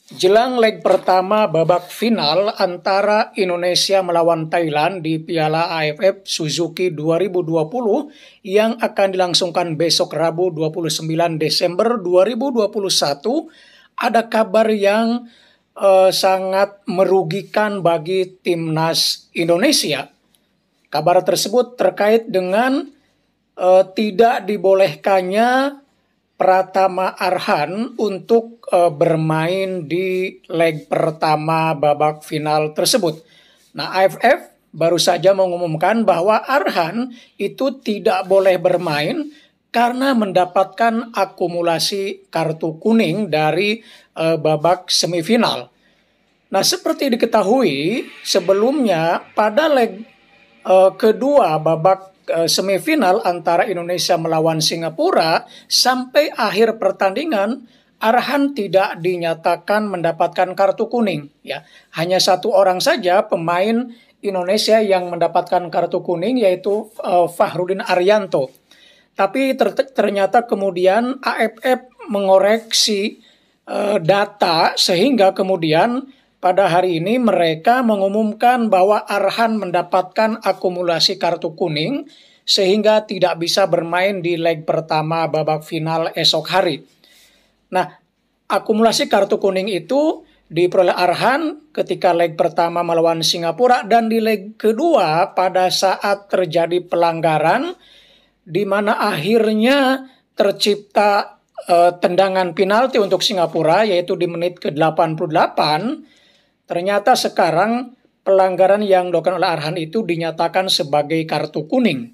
Jelang leg pertama babak final antara Indonesia melawan Thailand di Piala AFF Suzuki 2020 yang akan dilangsungkan besok Rabu 29 Desember 2021, ada kabar yang sangat merugikan bagi timnas Indonesia. Kabar tersebut terkait dengan tidak dibolehkannya Pratama Arhan untuk bermain di leg pertama babak final tersebut. Nah, AFF baru saja mengumumkan bahwa Arhan itu tidak boleh bermain karena mendapatkan akumulasi kartu kuning dari babak semifinal. Nah, seperti diketahui sebelumnya pada leg kedua babak semifinal antara Indonesia melawan Singapura, sampai akhir pertandingan Arhan tidak dinyatakan mendapatkan kartu kuning. Ya, hanya satu orang saja pemain Indonesia yang mendapatkan kartu kuning, yaitu Fahrudin Arianto. Tapi ternyata kemudian AFF mengoreksi data sehingga kemudian pada hari ini mereka mengumumkan bahwa Arhan mendapatkan akumulasi kartu kuning sehingga tidak bisa bermain di leg pertama babak final esok hari. Nah, akumulasi kartu kuning itu diperoleh Arhan ketika leg pertama melawan Singapura dan di leg kedua pada saat terjadi pelanggaran di mana akhirnya tercipta tendangan penalti untuk Singapura, yaitu di menit ke-88. Ternyata sekarang pelanggaran yang dilakukan oleh Arhan itu dinyatakan sebagai kartu kuning.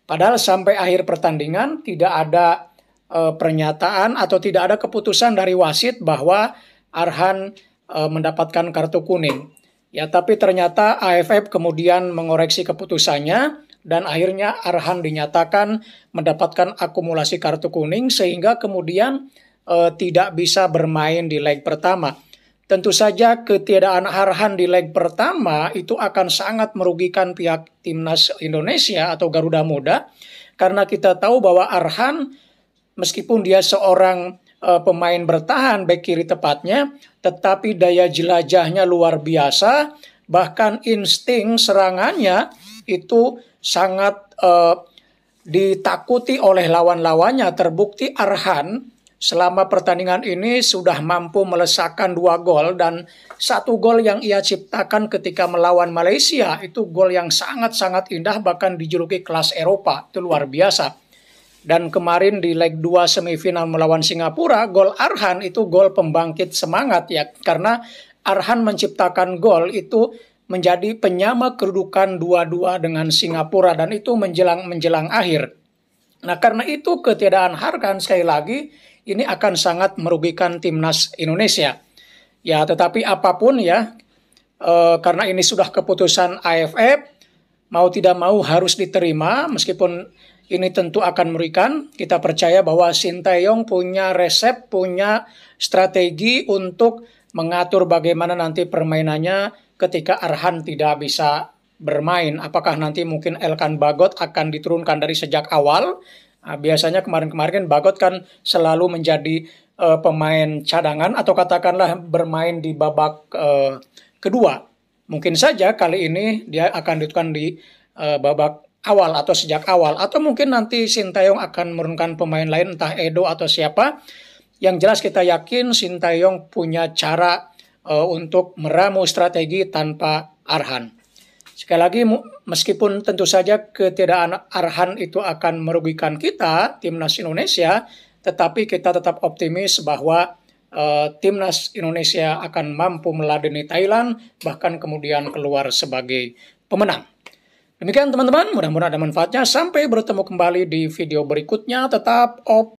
Padahal sampai akhir pertandingan tidak ada pernyataan atau tidak ada keputusan dari wasit bahwa Arhan mendapatkan kartu kuning. Ya, tapi ternyata AFF kemudian mengoreksi keputusannya dan akhirnya Arhan dinyatakan mendapatkan akumulasi kartu kuning sehingga kemudian tidak bisa bermain di leg pertama. Tentu saja ketiadaan Arhan di leg pertama itu akan sangat merugikan pihak timnas Indonesia atau Garuda Muda, karena kita tahu bahwa Arhan meskipun dia seorang pemain bertahan bek kiri tepatnya, tetapi daya jelajahnya luar biasa, bahkan insting serangannya itu sangat ditakuti oleh lawan-lawannya. Terbukti Arhan selama pertandingan ini sudah mampu melesakkan 2 gol, dan 1 gol yang ia ciptakan ketika melawan Malaysia itu gol yang sangat-sangat indah, bahkan dijuluki kelas Eropa, itu luar biasa. Dan kemarin di leg 2 semifinal melawan Singapura, gol Arhan itu gol pembangkit semangat ya, karena Arhan menciptakan gol itu menjadi penyama kedudukan 2-2 dengan Singapura, dan itu menjelang akhir. Nah, karena itu ketiadaan Arhan sekali lagi ini akan sangat merugikan timnas Indonesia. Ya, tetapi apapun ya, karena ini sudah keputusan AFF, mau tidak mau harus diterima, meskipun ini tentu akan merugikan. Kita percaya bahwa Sinteyong punya resep, punya strategi untuk mengatur bagaimana nanti permainannya ketika Arhan tidak bisa bermain. Apakah nanti mungkin Elkan Bagot akan diturunkan dari sejak awal? Nah, biasanya kemarin-kemarin Bagot kan selalu menjadi pemain cadangan atau katakanlah bermain di babak kedua. Mungkin saja kali ini dia akan diturunkan di babak awal atau sejak awal. Atau mungkin nanti Sinteyong akan menurunkan pemain lain, entah Edo atau siapa. Yang jelas kita yakin Sinteyong punya cara untuk meramu strategi tanpa Arhan. Sekali lagi, meskipun tentu saja ketiadaan Arhan itu akan merugikan kita, timnas Indonesia, tetapi kita tetap optimis bahwa timnas Indonesia akan mampu meladeni Thailand, bahkan kemudian keluar sebagai pemenang. Demikian teman-teman, mudah-mudahan ada manfaatnya. Sampai bertemu kembali di video berikutnya. Tetap optimis.